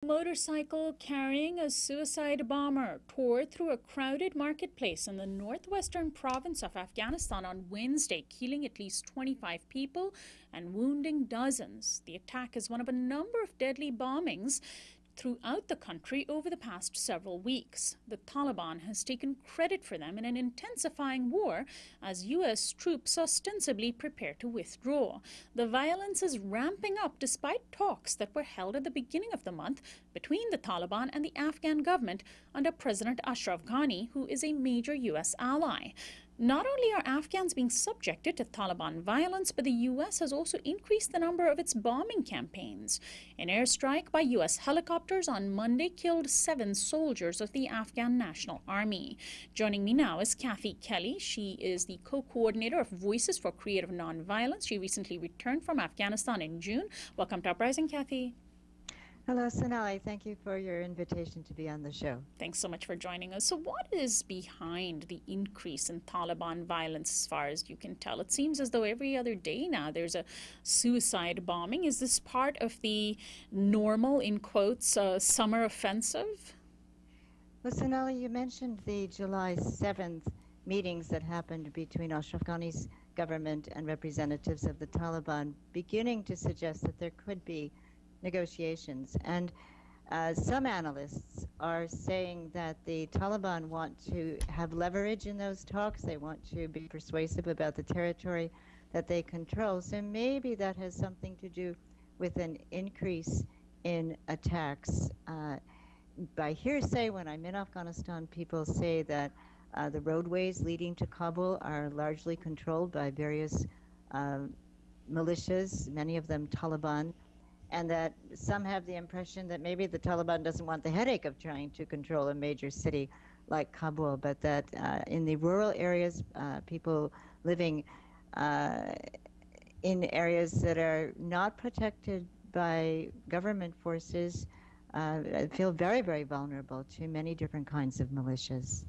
Motorcycle carrying a suicide bomber tore through a crowded marketplace in the northwestern province of Afghanistan on Wednesday, killing at least 25 people and wounding dozens. The attack is one of a number of deadly bombings throughout the country over the past several weeks. The Taliban has taken credit for them in an intensifying war as U.S. troops ostensibly prepare to withdraw. The violence is ramping up despite talks that were held at the beginning of the month between the Taliban and the Afghan government under President Ashraf Ghani, who is a major U.S. ally. Not only are Afghans being subjected to Taliban violence, but the U.S. has also increased the number of its bombing campaigns. An airstrike by U.S. helicopters on Monday killed 7 soldiers of the Afghan National Army. Joining me now is Kathy Kelly. She is the co-coordinator of Voices for Creative Nonviolence. She recently returned from Afghanistan in June. Welcome to Uprising, Kathy. Hello, Sonali. Thank you for your invitation to be on the show. Thanks so much for joining us. So what is behind the increase in Taliban violence as far as you can tell? It seems as though every other day now there's a suicide bombing. Is this part of the normal, in quotes, summer offensive? Well, Sonali, you mentioned the July 7th meetings that happened between Ashraf Ghani's government and representatives of the Taliban, beginning to suggest that there could be negotiations. And some analysts are saying that the Taliban want to have leverage in those talks. They want to be persuasive about the territory that they control. So maybe that has something to do with an increase in attacks. By hearsay, when I'm in Afghanistan, people say that the roadways leading to Kabul are largely controlled by various militias, many of them Taliban, and that some have the impression that maybe the Taliban doesn't want the headache of trying to control a major city like Kabul, but that in the rural areas, people living in areas that are not protected by government forces feel very, very vulnerable to many different kinds of militias.